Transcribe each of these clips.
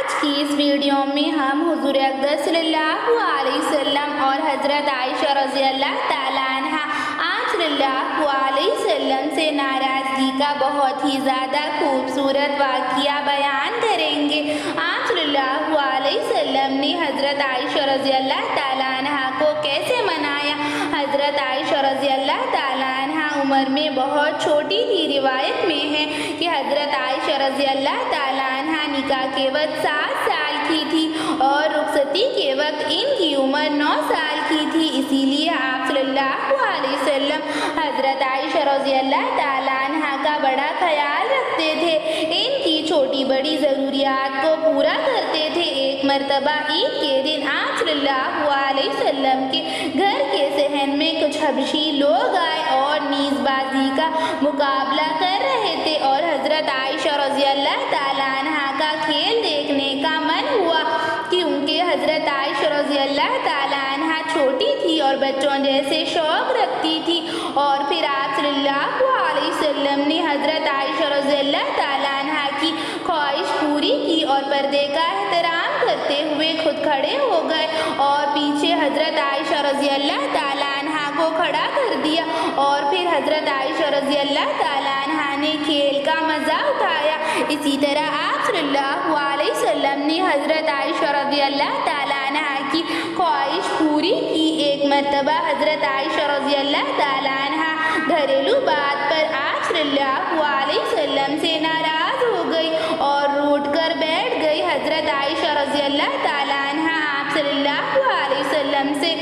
आज की इस वीडियो में हम हुजूर अक़दस सल्लल्लाहु अलैहि वसल्लम और हज़रत आयशा रज़ी अल्लाह ताला अन्हा आप सल्लल्लाहु अलैहि वसल्लम से नाराज़गी का बहुत ही ज़्यादा खूबसूरत वाक़िया बयान करेंगे। आप सल्लल्लाहु अलैहि वसल्लम ने हज़रत आयशा रज़ी अल्लाह ताला अन्हा को कैसे मनाया। हज़रत आयशा रज़ी अल्लाह ताला अन्हा उम्र में बहुत छोटी थी। रिवायत में है कि हज़रत आयशा रज़ी अल्लाह ताला अन्हा निकाह के वक्त 7 साल की थी और रुखसती के वक्त इनकी उम्र 9 साल की थी। इसीलिए आप सल्लल्लाहु अलैहि वसल्लम हज़रत आयशा रज़ी अल्लाह ताला अन्हा का बड़ा ख्याल रखते थे, इनकी छोटी बड़ी ज़रूरियात को पूरा करते थे। एक मरतबा ईद के दिन आप सल्लल्लाहु अलैहि वसल्लम के घर के सहन में कुछ हबशी लोग आए और नीज़बाजी का मुकाबला कर रहे थे और हज़रत आयशा रज़ी अल्लाह ताला अन्हा का खेल देखने का मन हुआ क्योंकि हज़रत आयशा रज़ी अल्लाह ताला अन्हा छोटी थी और बच्चों जैसे शौक रखती थी। और फिर आप सल्लल्लाहु अलैहि वसल्लम ने हज़रत आयशा रज़ी अल्लाह ताला अन्हा की ख्वाहिश पूरी की और पर्दे का एहतराम करते हुए खुद खड़े हो गए और पीछे हज़रत आयशा रज़ी अल्लाह ताला अन्हा को खड़ा कर दिया और फिर हज़रत आयशा रज़ी अल्लाह ताला अन्हा ने खेल का मज़ा उठाया। इसी तरह आप सल्लल्लाहु अलैहि वसल्लम ने हज़रत आयशा रज़ी अल्लाह ताला अन्हा की ख्वाहिश पूरी की। एक मरतबा हज़रत आयशा रज़ी अल्लाह ताला अन्हा घरेलू बात पर आप सल्लल्लाहु अलैहि वसल्लम से नाराज़ हो गई और रूठ कर बैठ गई। हज़रत आयशा रज़ी अल्लाह ताला अन्हा आप सल्लल्लाहु अलैहि वसल्लम से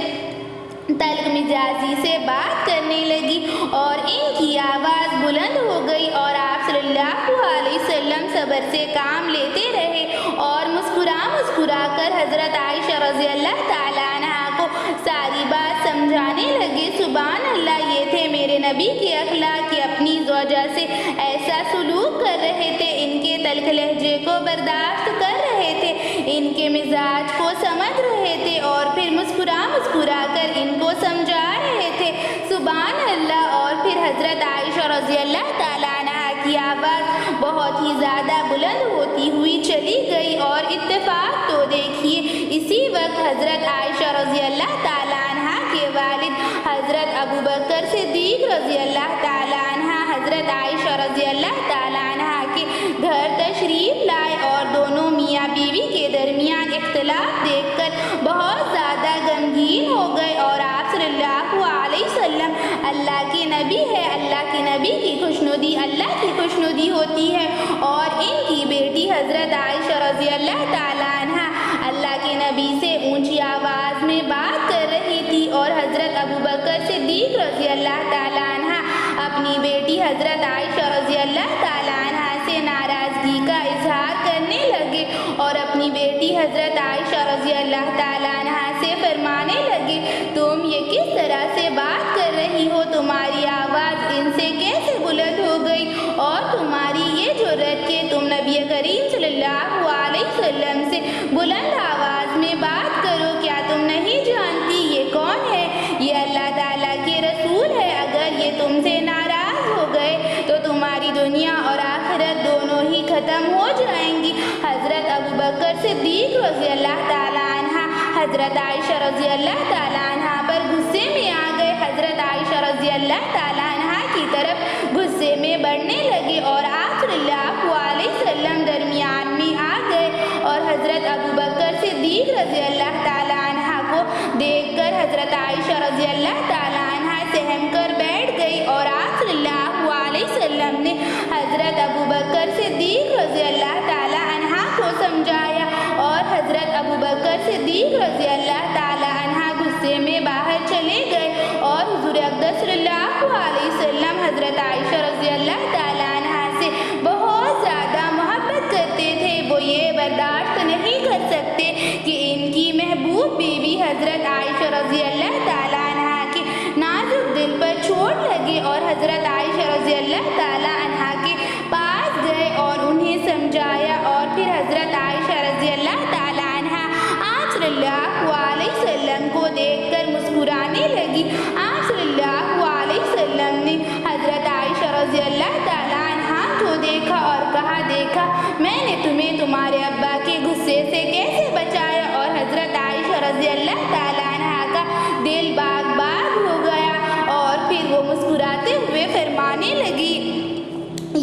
तल्ख मिजाजी से बात करने लगी और इनकी आवाज़ बुलंद हो गई और आप सल्लल्लाहु अलैहि वसल्लम सब्र से काम लेते रहे और मुस्कुरा कर हज़रत आयशा रज़ी अल्लाह ताला अन्हा को सारी बात समझाने लगे। सुभान अल्लाह, ये थे मेरे नबी के अखलाक कि अपनी ज़ौजा से ऐसा सलूक कर रहे थे, इनके तल्ख लहजे को बर्दाश्त कर रहे थे, इनके मिजाज को समझ रहे थे और फिर मुस्कुरा कर इनको समझा रहे थे। सुभान अल्लाह। और फिर हज़रत आयशा रज़ी अल्लाह ताला अन्हा की आवाज़ बहुत ही ज़्यादा बुलंद होती हुई चली गई और इत्तेफाक तो देखिए इसी वक्त हज़रत आयशा रज़ी अल्लाह ताला अन्हा के वालिद हज़रत अबू बकर सिद्दीक़ रज़ी अल्लाह ताला अन्हा हज़रत आयशा रज़ी अल्लाह ताला अन्हा के घर तशरीफ़ लाए और दोनों मियाँ बीवी के दरमियान इख्तिलाफ देखकर बहुत ज़्यादा गमगीन हो गए और आप सल्लल्लाहु अलैहि वसल्लम अल्लाह के नबी है, अल्लाह के नबी की खुशनुदी अल्लाह की खुशनुदी होती है और इनकी बेटी हज़रत आयशा रज़ी अल्लाह ताला अन्हा अल्लाह के नबी से ऊंची आवाज़ में बात कर रही थी और हज़रत अबू बकर सिद्दीक़ रज़ी अल्लाह ताला अन्हा अपनी बेटी हज़रत आयशा रज़ी अल्लाह ताला अन्हा से नाराज़गी का इजहार करने लगे और अपनी बेटी हज़रत आयशा रज़ी अल्लाह ताला अन्हा से फरमाने लगे, तुम ये किस तरह से बात कर रही हो, तुम्हारी आवाज़ इनसे कैसे बुलंद हो गई और तुम्हारी ये जुर्रत कि तुम नबी करीम सल्लल्लाहु अलैहि वसल्लम से बुलंद आवाज़ में बात करो, क्या तुम नहीं जानती ये कौन है? ये अल्लाह ताला के रसूल है। अगर ये तुमसे नाराज़ हो गए तो तुम्हारी दुनिया और आखिरत दोनों ही ख़त्म हो जाएंगी। हज़रत अबू बकर सिद्दीक़ रज़ी अल्लाह ताला अन्हा हज़रत आयशा रज़ी अल्लाह ताला अन्हा पर गुस्से में आ गए। हज़रत आयशा रज़ी अल्लाह ताला अन्हा की तरफ गुस्से में बढ़ने लगे और आप सल्लल्लाहु अलैहि वसल्लम दरमियान में आ गए और हज़रत अबू बकर सिद्दीक़ रज़ी अल्लाह ताला अन्हा को देखकर हज़रत आयशा रज़ी अल्लाह ताला अन्हा सहम कर बैठ गई और आप सल्लल्लाहु अलैहि वसल्लम ने हज़रत अबू बकर सिद्दीक़ रज़ी अल्लाह ताला अन्हा को समझाया और हज़रत अबू बकर सिद्दीक़ रज़ी अल्लाह ताला अन्हा गुस्से में बाहर चले गए और हुज़ूर अक़दस सल्लल्लाहु अलैहि वसल्लम हज़रत आयशा रज़ी अल्लाह ताला अन्हा से बहुत ज़्यादा मोहब्बत करते थे। वो ये बर्दाश्त नहीं कर सकते कि इनकी महबूब बीवी हज़रत आयशा रज़ी अल्लाह ताला अन्हा के नाजुक दिल पर चोट लगे और हज़रत आयशा रज़ी अल्लाह ताला अन्हा के पास गए और उन्हें समझाया और फिर हज़रत आयशा रज़ी अल्लाह ताला अन्हा आप सल्लल्लाहु अलैहि वसल्लम को देखकर मुस्कुराने लगी। आप सल्लल्लाहु अलैहि वसल्लम ने हज़रत आयशा रज़ी अल्लाह ताला अन्हा को देखा और कहा, देखा मैंने तुम्हें तुम्हारे अब्बा के गुस्से से कैसे बचाया। और हज़रत आयशा रज़ी अल्लाह ताला अन्हा का दिल बाग बाग हो गया और फिर वो मुस्कुराते हुए फरमाने लगी,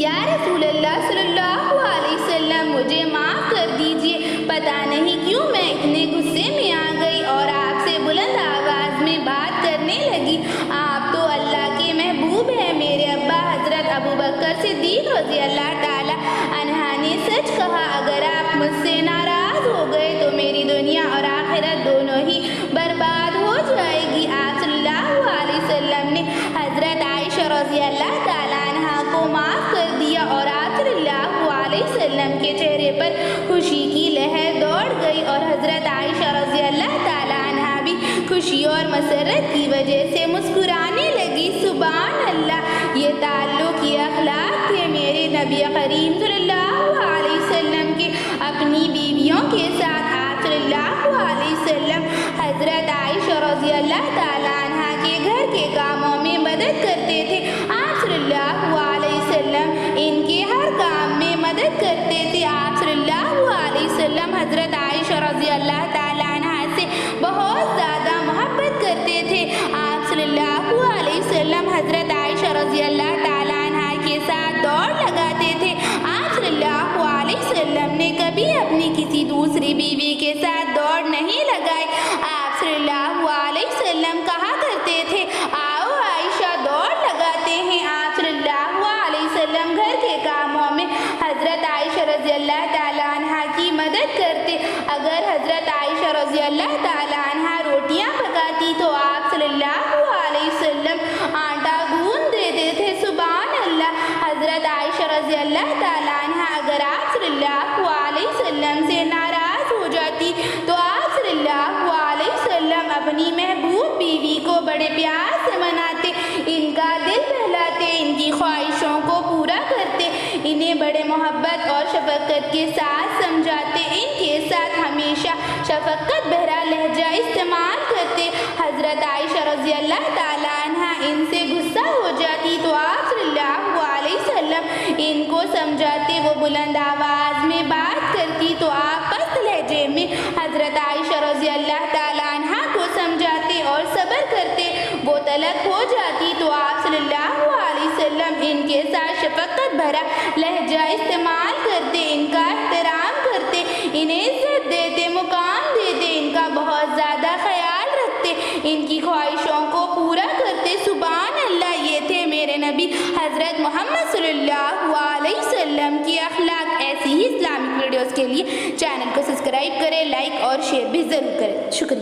या रसूल अल्लाह सल्लल्लाहु अलैहि वसल्लम, मुझे माफ़ कर दीजिए, पता नहीं क्यों मैं इतने गुस्से में आ गई और आपसे बुलंद आवाज़ में बात करने लगी। आप तो अल्लाह के महबूब हैं। मेरे अब्बा हज़रत अबू बकर सिद्दीक़ रज़ी अल्लाह ताला अन्हा ने सच कहा, अगर आप मुझसे नाराज़ हो गए तो मेरी दुनिया और आखिरत दोनों ही बर्बाद हो जाएगी। आप सल्लल्लाहु अलैहि वसल्लम ने हज़रत आयशा रज़ी अल्लाह ताला अन्हा को माफ़ कर दिया और आप सल्लल्लाहु अलैहि वसल्लम के चेहरे पर खुशी की लहर दौड़ गई और हज़रत आयशा रज़ी अल्लाह ताला अन्हा भी खुशी और मसरत की वजह से मुस्कुराने लगी। सुभान अल्लाह, ये ताल्लुक़, ये अखलाक थे मेरे नबी करीम सल्लल्लाहु अलैहि वसल्लम के अपनी बीवियों के साथ। आप सल्लल्लाहु अलैहि वसल्लम हज़रत आयशा रज़ी अल्लाह ताला अन्हा के घर के कामों में मदद करते थे। आप सल्लल्लाहु अलैहि वसल्लम इनके हर काम में मदद करते थे। आप सल्लल्लाहु अलैहि वसल्लम हज़रत आयशा रज़ी अल्लाह ताला अन्हा से बहुत ज़्यादा मोहब्बत करते थे। आप सल्लल्लाहु अलैहि वसल्लम हज़रत आयशा रज़ी अल्लाह ताला अन्हा के साथ दौड़ लगाते थे। आप सल्लल्लाहु अलैहि वसल्लम ने कभी अपनी किसी दूसरी बीवी के साथ दौड़ नहीं लगाई। आप सल्लल्लाहु अलैहि वसल्लम कहा करते थे, आओ आयशा दौड़ लगाते हैं। आप सल्लल्लाहु अलैहि वसल्लम घर के कामों में हज़रत आयशा रज़ी अल्लाह ताला अन्हा की मदद करते। अगर हज़रत आयशा रज़ी अल्लाह ताला अन्हा रोटियां पकाती तो आप सल्लल्लाहु अलैहि वसल्लम आटा गूंद देते थे। सुभान अल्लाह, हज़रत आयशा रज़ी अल्लाह ताला अन्हा अगर आप सल्लल्लाहु अलैहि वसल्लम से नाराज़ हो जाती तो आप सल्लल्लाहु अलैहि वसल्लम अपनी महबूब बीवी को बड़े प्यार से मनाते, इनका दिल बहलाते, इनकी ख्वाहिशों को पूरा करते, इन्हें बड़े मोहब्बत और शफ़क़त के साथ समझाते, इनके साथ हमेशा शफ़क़त भरा लहजा इस्तेमाल करते। हज़रत आयशा रज़ी अल्लाह ताला अन्हा इनसे गुस्सा हो जाती तो आप सल्लल्लाहु अलैहि वसल्लम इनको समझाते। वो बुलंद आवाज़ में बात करती तो आप पस्त लहजे में हज़रत आयशा रज़ी अल्लाह ताला अन्हा को समझाते और सब्र करते। वो तलक हो जाती तो आप सल्लल्लाहु अलैहि वसल्लम इनके साथ शफ़क़त भरा लहजा इस्तेमाल करते, इनका एहतराम करते, इन्हें इज़्ज़त देते, मुकाम देते, इनका बहुत ज़्यादा ख़याल रखते, इनकी ख्वाहिशों को पूरा करते। सुभान अल्लाह, ये थे मेरे नबी हज़रत मोहम्मद सल्लल्लाहु अलैहि वसल्लम की अखलाक। ऐसी ही इस्लामिक वीडियोज़ के लिए चैनल को सब्सक्राइब करें, लाइक और शेयर भी ज़रूर करें। शुक्रिया।